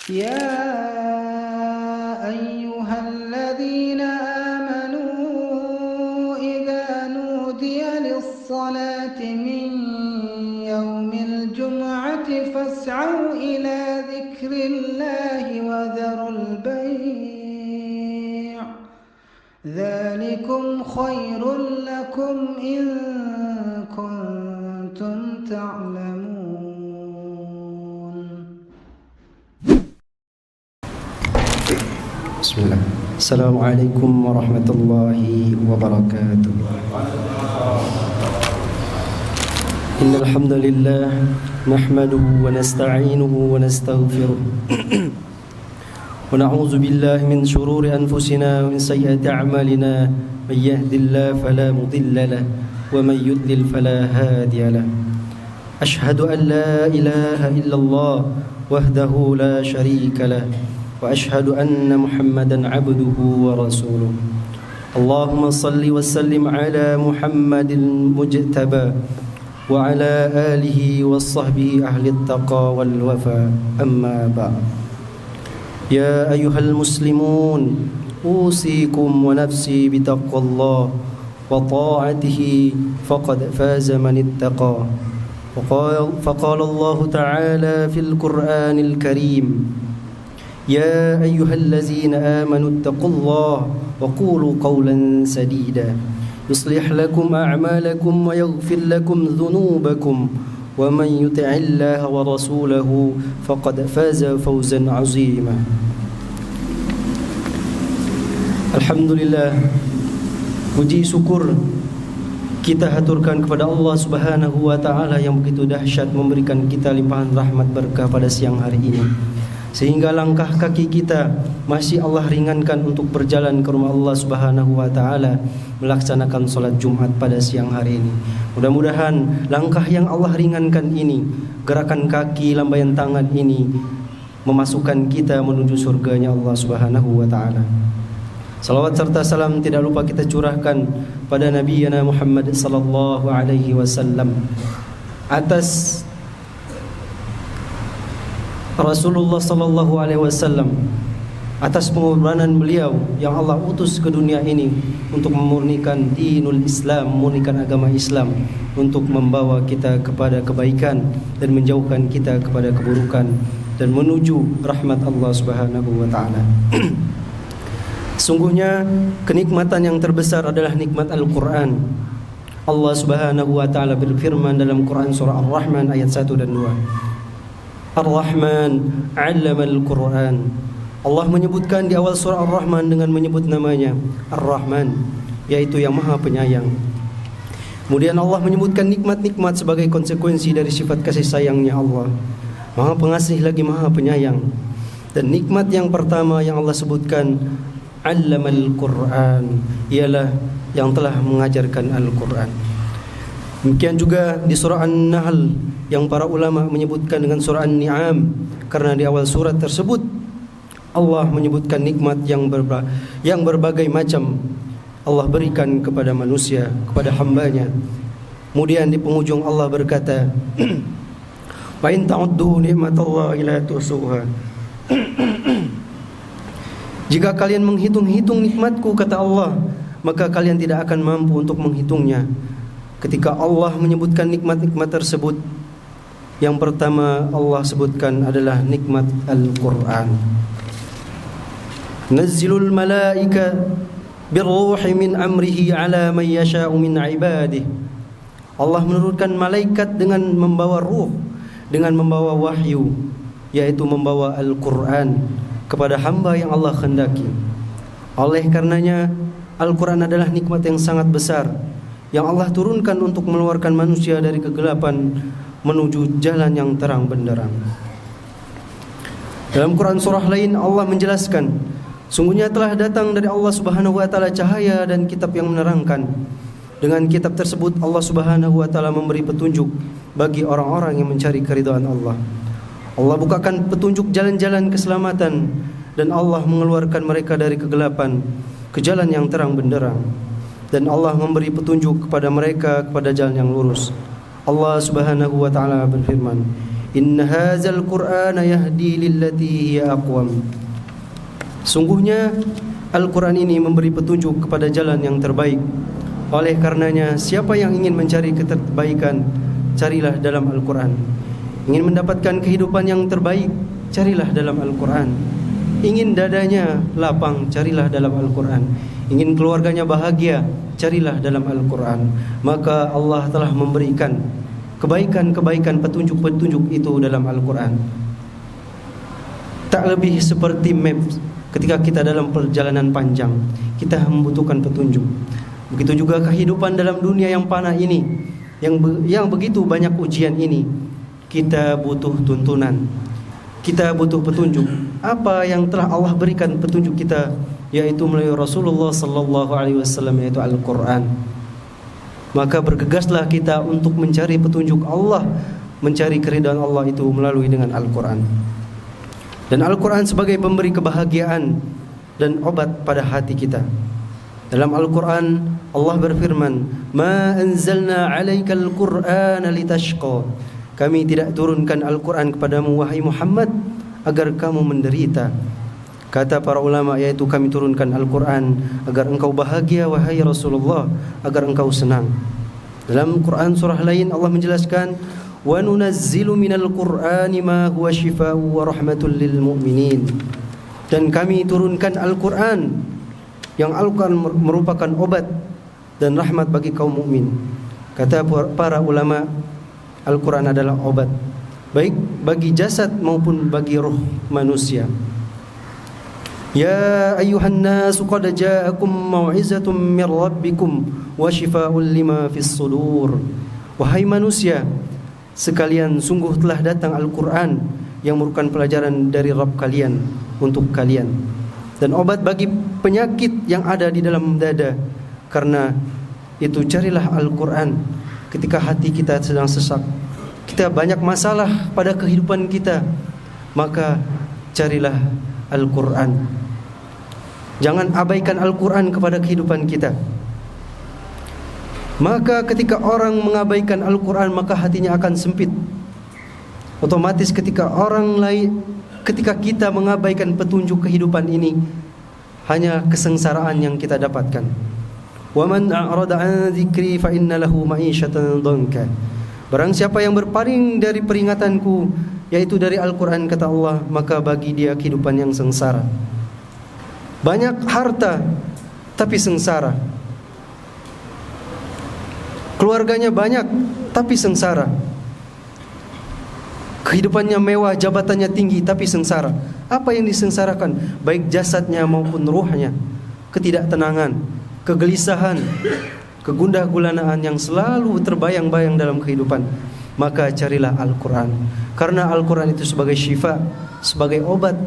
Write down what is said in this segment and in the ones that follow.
يا أيها الذين آمنوا إذا نودي للصلاة من يوم الجمعة فاسعوا إلى ذكر الله وذروا البيع ذلكم خير لكم إن كنتم تعلمون. بسم الله. السلام عليكم ورحمة الله وبركاته. إن الحمد لله نحمده ونستعينه ونستغفره ونعوذ بالله من شرور أنفسنا ومن سيئات أعمالنا. من يهد الله فلا مضل له ومن يضلل فلا هادي له. أشهد أن لا إله إلا الله وحده لا شريك له وأشهد أن محمدا عبده ورسوله. اللهم صل وسلم على محمد المجتبى وعلى آله وصحبه أهل التقى والوفاء. أما بعد. يا أيها المسلمون أوصيكم ونفسي بتقوى الله وطاعته فقد فاز من اتقى. فقال الله تعالى في القرآن الكريم: يا أيها الذين آمنوا اتقوا الله وقولوا قولا سديدا يصلح لكم أعمالكم ويغفر لكم ذنوبكم ومن يطع الله ورسوله فقد فاز فوزا عظيما. Alhamdulillah, puji syukur kita haturkan kepada Allah Subhanahu wa taala yang begitu dahsyat memberikan kita limpahan rahmat berkah pada siang hari ini, sehingga langkah kaki kita masih Allah ringankan untuk berjalan ke rumah Allah Subhanahu wa taala melaksanakan solat Jumat pada siang hari ini. Mudah-mudahan langkah yang Allah ringankan ini, gerakan kaki, lambaian tangan ini memasukkan kita menuju surganya Allah Subhanahu wa taala. Salawat serta salam tidak lupa kita curahkan pada Nabi Muhammad sallallahu alaihi wasallam atas Rasulullah sallallahu alaihi wasallam, atas pengorbanan beliau yang Allah utus ke dunia ini untuk memurnikan dinul Islam, memurnikan agama Islam, untuk membawa kita kepada kebaikan dan menjauhkan kita kepada keburukan dan menuju rahmat Allah Subhanahu wa taala. Sungguhnya kenikmatan yang terbesar adalah nikmat Al-Quran. Allah Subhanahu wa taala berfirman dalam Quran surah Ar-Rahman ayat 1 dan 2. Ar-Rahman 'allama Al-Quran. Allah menyebutkan di awal surah Ar-Rahman dengan menyebut namanya Ar-Rahman, yaitu yang Maha Penyayang. Kemudian Allah menyebutkan nikmat-nikmat sebagai konsekuensi dari sifat kasih sayangnya Allah. Maha Pengasih lagi Maha Penyayang. Dan nikmat yang pertama yang Allah sebutkan, 'allamal Quran, ialah yang telah mengajarkan Al-Quran. Demikian juga di surah An-Nahl yang para ulama menyebutkan dengan surah An-Ni'am, karena di awal surat tersebut Allah menyebutkan nikmat yang berbagai macam Allah berikan kepada manusia, kepada hambanya. Kemudian di penghujung Allah berkata, wa in ta'uddu ni'matallahi la tuhsuha. Jika kalian menghitung-hitung nikmatku, kata Allah, maka kalian tidak akan mampu untuk menghitungnya. Ketika Allah menyebutkan nikmat-nikmat tersebut, yang pertama Allah sebutkan adalah nikmat Al-Quran. Nazzilul malaika birruhi min amrihi ala man yasha'u min ibadihi. Allah menurunkan malaikat dengan membawa ruh, dengan membawa wahyu, yaitu membawa Al-Quran kepada hamba yang Allah kehendaki. Oleh karenanya Al-Quran adalah nikmat yang sangat besar yang Allah turunkan untuk mengeluarkan manusia dari kegelapan menuju jalan yang terang benderang. Dalam Quran surah lain Allah menjelaskan, sungguhnya telah datang dari Allah Subhanahu wa taala cahaya dan kitab yang menerangkan. Dengan kitab tersebut Allah Subhanahu wa taala memberi petunjuk bagi orang-orang yang mencari keridhaan Allah. Allah bukakan petunjuk jalan-jalan keselamatan dan Allah mengeluarkan mereka dari kegelapan ke jalan yang terang benderang. Dan Allah memberi petunjuk kepada mereka kepada jalan yang lurus. Allah Subhanahu wa taala berfirman, Inna hadzal Qur'ana yahdi lillati hiya aqwam. Sungguhnya Al-Quran ini memberi petunjuk kepada jalan yang terbaik. Oleh karenanya, siapa yang ingin mencari keterbaikan, carilah dalam Al-Quran. Ingin mendapatkan kehidupan yang terbaik, carilah dalam Al-Quran. Ingin dadanya lapang, carilah dalam Al-Quran. Ingin keluarganya bahagia, carilah dalam Al-Quran. Maka Allah telah memberikan kebaikan-kebaikan, petunjuk-petunjuk itu dalam Al-Quran. Tak lebih seperti map. Ketika kita dalam perjalanan panjang, kita membutuhkan petunjuk. Begitu juga kehidupan dalam dunia yang panah ini, yang begitu banyak ujian ini, kita butuh tuntunan. Kita butuh petunjuk. Apa yang telah Allah berikan petunjuk kita, yaitu melalui Rasulullah sallallahu alaihi wasallam, yaitu Al-Qur'an. Maka bergegaslah kita untuk mencari petunjuk Allah, mencari keridhaan Allah itu melalui dengan Al-Qur'an. Dan Al-Quran sebagai pemberi kebahagiaan dan obat pada hati kita. Dalam Al-Quran Allah berfirman, "Ma anzalna 'alaikal Qur'ana litashqa." Kami tidak turunkan Al-Quran kepadamu wahai Muhammad agar kamu menderita. Kata para ulama, yaitu kami turunkan Al-Quran agar engkau bahagia wahai Rasulullah, agar engkau senang. Dalam Quran surah lain Allah menjelaskan, wa nunazzilu minal Qur'ani ma huwa shifaa'un wa rahmatul lil mu'minin. Dan kami turunkan Al-Quran, yang Al-Quran merupakan obat dan rahmat bagi kaum mukmin. Kata para ulama, Al-Quran adalah obat baik bagi jasad maupun bagi roh manusia. Ya ayyuhan nas qad ja'akum mau'izatun mir rabbikum wa shifaa'un lima fis sudur. Wahai manusia sekalian, sungguh telah datang Al-Quran yang merupakan pelajaran dari Rabb kalian untuk kalian, dan obat bagi penyakit yang ada di dalam dada. Karena itu carilah Al-Quran ketika hati kita sedang sesak, kita banyak masalah pada kehidupan kita, maka carilah Al-Quran. Jangan abaikan Al-Quran kepada kehidupan kita. Maka ketika orang mengabaikan Al-Quran, maka hatinya akan sempit. Otomatis ketika kita mengabaikan petunjuk kehidupan ini, hanya kesengsaraan yang kita dapatkan. Wa man a'rada 'an dzikri fa inna lahu ma'isyatan dhanka. Barang siapa yang berpaling dari peringatanku, yaitu dari Al-Quran, kata Allah, maka bagi dia kehidupan yang sengsara. Banyak harta tapi sengsara. Keluarganya banyak tapi sengsara. Kehidupannya mewah, jabatannya tinggi tapi sengsara. Apa yang disengsarakan? Baik jasadnya maupun ruhnya. Ketidaktenangan, kegelisahan, kegundah-gulanaan yang selalu terbayang-bayang dalam kehidupan. Maka carilah Al-Quran. Karena Al-Quran itu sebagai syifa, sebagai obat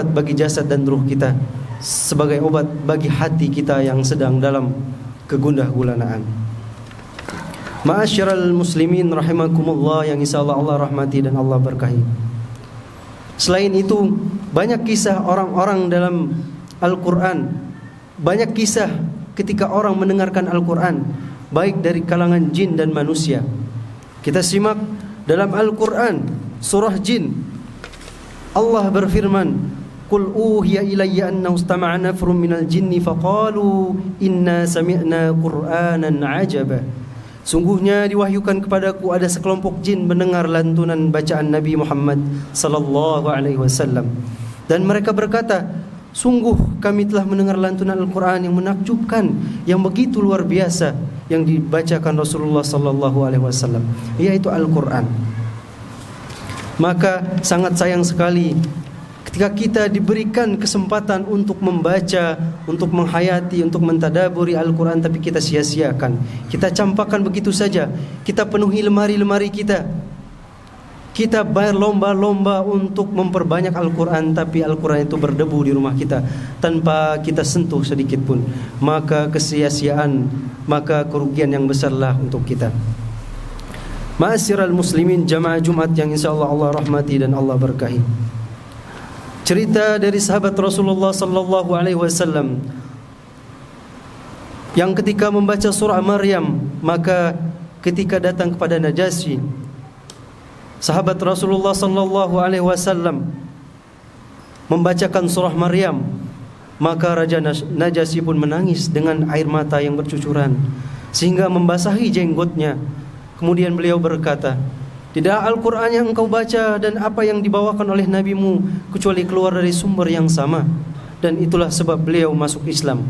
bagi jasad dan ruh kita, sebagai obat bagi hati kita yang sedang dalam kegundah-gulanaan. Ma'asyiral muslimin rahimakumullah, yang insyaallah Allah rahmati dan Allah berkahi. Selain itu, banyak kisah orang-orang dalam Al-Quran. Banyak kisah ketika orang mendengarkan Al-Quran, baik dari kalangan jin dan manusia. Kita simak dalam Al-Quran surah Jin. Allah berfirman, Qul uhiya ilayya annahu istama'a nafrun minal jinni faqalu inna sami'na Qur'anan 'ajaba. Sungguhnya diwahyukan kepadaku ada sekelompok jin mendengar lantunan bacaan Nabi Muhammad sallallahu alaihi wasallam, dan mereka berkata, sungguh kami telah mendengar lantunan Al-Quran yang menakjubkan, yang begitu luar biasa, yang dibacakan Rasulullah sallallahu alaihi wasallam, yaitu Al-Quran. Maka sangat sayang sekali ketika kita diberikan kesempatan untuk membaca, untuk menghayati, untuk mentadaburi Al-Quran, tapi kita sia-siakan. Kita campakkan begitu saja. Kita penuhi lemari-lemari kita. Kita berlomba-lomba untuk memperbanyak Al-Quran, tapi Al-Quran itu berdebu di rumah kita tanpa kita sentuh sedikit pun. Maka kesia-siaan, maka kerugian yang besarlah untuk kita. Ma'asyiral muslimin, jamaah Jumat yang insyaallah Allah rahmati dan Allah berkahi. Cerita dari sahabat Rasulullah sallallahu alaihi wasallam yang ketika membaca surah Maryam, maka ketika datang kepada Najasyi, sahabat Rasulullah sallallahu alaihi wasallam membacakan surah Maryam, maka Raja Najasyi pun menangis dengan air mata yang bercucuran sehingga membasahi jenggotnya. Kemudian beliau berkata, tidak Al-Quran yang engkau baca dan apa yang dibawakan oleh nabimu kecuali keluar dari sumber yang sama. Dan itulah sebab beliau masuk Islam.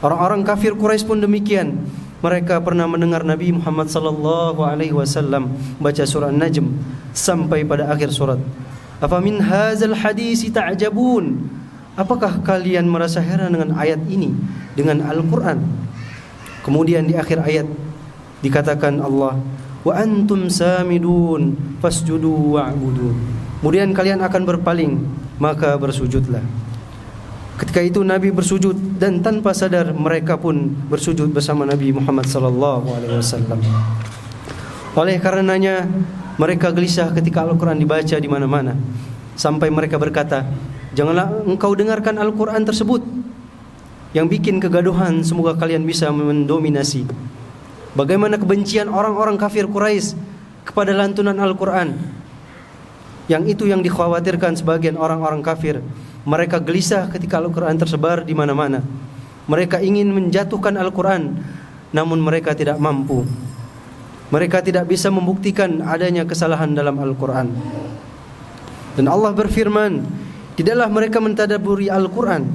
Orang-orang kafir Quraisy pun demikian. Mereka pernah mendengar Nabi Muhammad sallallahu alaihi wasallam baca surah An-Najm sampai pada akhir surat. Afa min hadzal hadisi ta'jabun? Apakah kalian merasa heran dengan ayat ini, dengan Al-Quran? Kemudian di akhir ayat dikatakan Allah, wa antum samidun fasjudu wa'budu. Kemudian kalian akan berpaling, maka bersujudlah. Ketika itu Nabi bersujud dan tanpa sadar mereka pun bersujud bersama Nabi Muhammad sallallahu alaihi wasallam. Oleh karenanya mereka gelisah ketika Al-Quran dibaca di mana-mana, sampai mereka berkata, janganlah engkau dengarkan Al-Quran tersebut yang bikin kegaduhan, semoga kalian bisa mendominasi. Bagaimana kebencian orang-orang kafir Quraisy kepada lantunan Al-Quran, yang itu yang dikhawatirkan sebagian orang-orang kafir. Mereka gelisah ketika Al-Quran tersebar di mana-mana. Mereka ingin menjatuhkan Al-Quran, namun mereka tidak mampu. Mereka tidak bisa membuktikan adanya kesalahan dalam Al-Quran. Dan Allah berfirman, tidaklah mereka mentadaburi Al-Quran.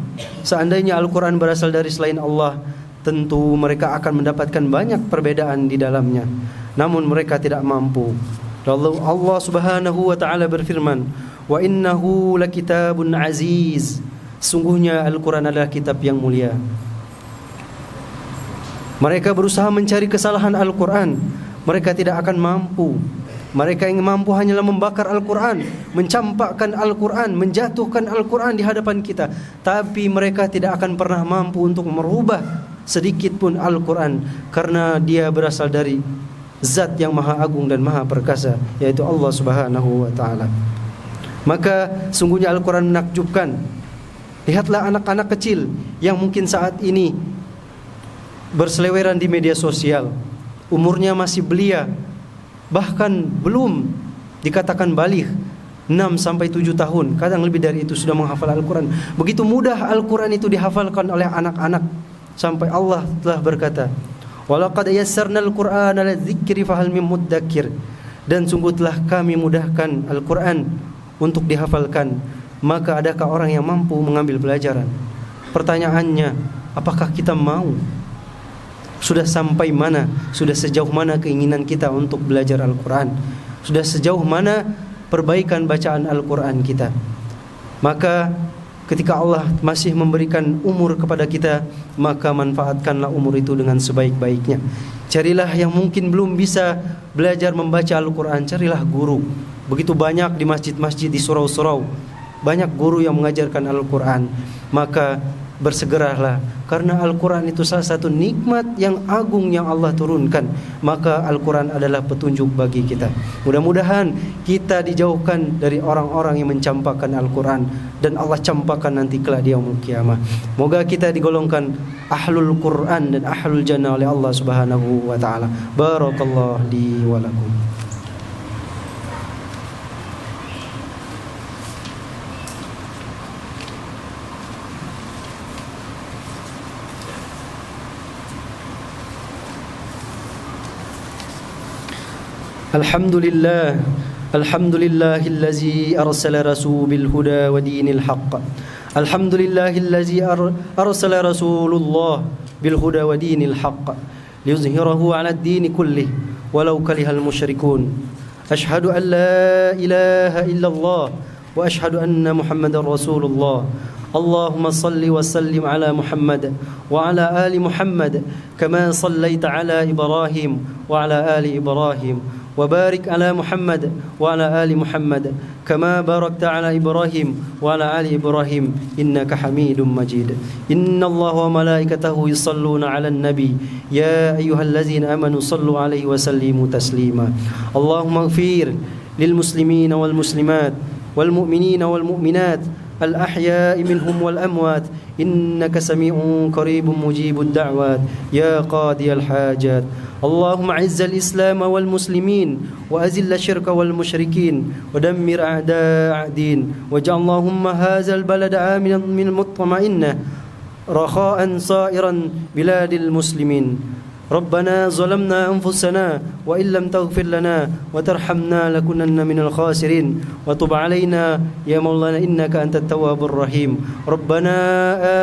Seandainya Al-Quran berasal dari selain Allah, tentu mereka akan mendapatkan banyak perbedaan di dalamnya. Namun mereka tidak mampu. Lalu Allah Subhanahu wa taala berfirman, wa innahu lakitabun aziz. Sungguhnya Al-Quran adalah kitab yang mulia. Mereka berusaha mencari kesalahan Al-Quran, mereka tidak akan mampu. Mereka yang mampu hanyalah membakar Al-Quran, mencampakkan Al-Quran, menjatuhkan Al-Quran di hadapan kita. Tapi mereka tidak akan pernah mampu untuk merubah sedikit pun Al-Quran, karena dia berasal dari Zat yang maha agung dan maha perkasa, yaitu Allah Subhanahu wa ta'ala. Maka sungguhnya Al-Quran menakjubkan. Lihatlah anak-anak kecil yang mungkin saat ini berseleweran di media sosial, umurnya masih belia, bahkan belum dikatakan baligh, 6-7 tahun, kadang lebih dari itu sudah menghafal Al-Quran. Begitu mudah Al-Quran itu dihafalkan oleh anak-anak, sampai Allah telah berkata, walaqad yassarnal Qur'ana lidzikri fahal mim muddakir. Dan sungguh telah kami mudahkan Al-Quran untuk dihafalkan, maka adakah orang yang mampu mengambil pelajaran? Pertanyaannya, apakah kita mau? Sudah sampai mana? Sudah sejauh mana keinginan kita untuk belajar Al-Quran? Sudah sejauh mana perbaikan bacaan Al-Quran kita? Maka ketika Allah masih memberikan umur kepada kita, maka manfaatkanlah umur itu dengan sebaik-baiknya. Carilah yang mungkin belum bisa belajar membaca Al-Quran, carilah guru. Begitu banyak di masjid-masjid, di surau-surau, banyak guru yang mengajarkan Al-Quran. Maka bersegeralah, karena Al-Quran itu salah satu nikmat yang agung yang Allah turunkan. Maka Al-Quran adalah petunjuk bagi kita. Mudah-mudahan kita dijauhkan dari orang-orang yang mencampakkan Al-Quran, dan Allah campakkan nanti kelak di yaumul qiyamah. Moga kita digolongkan ahlul Quran dan ahlul jannah oleh Allah Subhanahu wa ta'ala. Barakallahu li wa lakum. Alhamdulillah, alhamdulillahillazi arsala rasul bil huda wa dinil haqq. Alhamdulillahillazi arsala rasulullah bil huda wa dinil haqq liyuzhirahu 'ala ad-din kullih walau karihal musyrikun. Ashhadu an la ilaha illallah wa ashhadu anna Muhammadar Rasulullah. اللهم صل وسلم على محمد وعلى آل محمد كما صليت على إبراهيم وعلى آل إبراهيم وبارك على محمد وعلى آل محمد كما باركت على إبراهيم وعلى آل إبراهيم إنك حميد مجيد. إن الله وملائكته يصلون على النبي يا أيها الذين آمنوا صلوا عليه وسلموا تسليما. اللهم اغفر للمسلمين والمسلمات والمؤمنين والمؤمنات الأحياء منهم والأموات إنك سميع قريب مجيب الدعوات يا قاضي الحاجات. اللهم أعز الإسلام والمسلمين وأذل الشرك والمشركين ودمر أعداء الدين واجعل اللهم هذا البلد آمنا من مطمئنا رخاء صائرا بلاد المسلمين ربنا ظلمنا أنفسنا وإن لم تغفر لنا وترحمنا لكنن من الخاسرين وتب علينا يا مولانا إنك أنت التواب الرحيم ربنا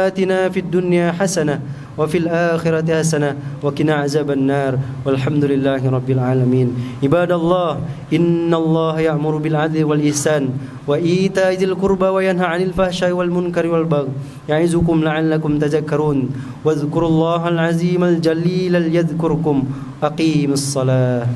آتنا في الدنيا حسنة وفي الآخرة حسنة وقنا عذاب النار والحمد لله رب العالمين عباد الله إن الله يأمر بالعدل والإحسان وإيتاء ذي القربى وينهى عن الفحشاء والمنكر والبغي يعظكم لعلكم تذكرون واذكروا الله العظيم الجليل يذكركم أقيموا الصلاة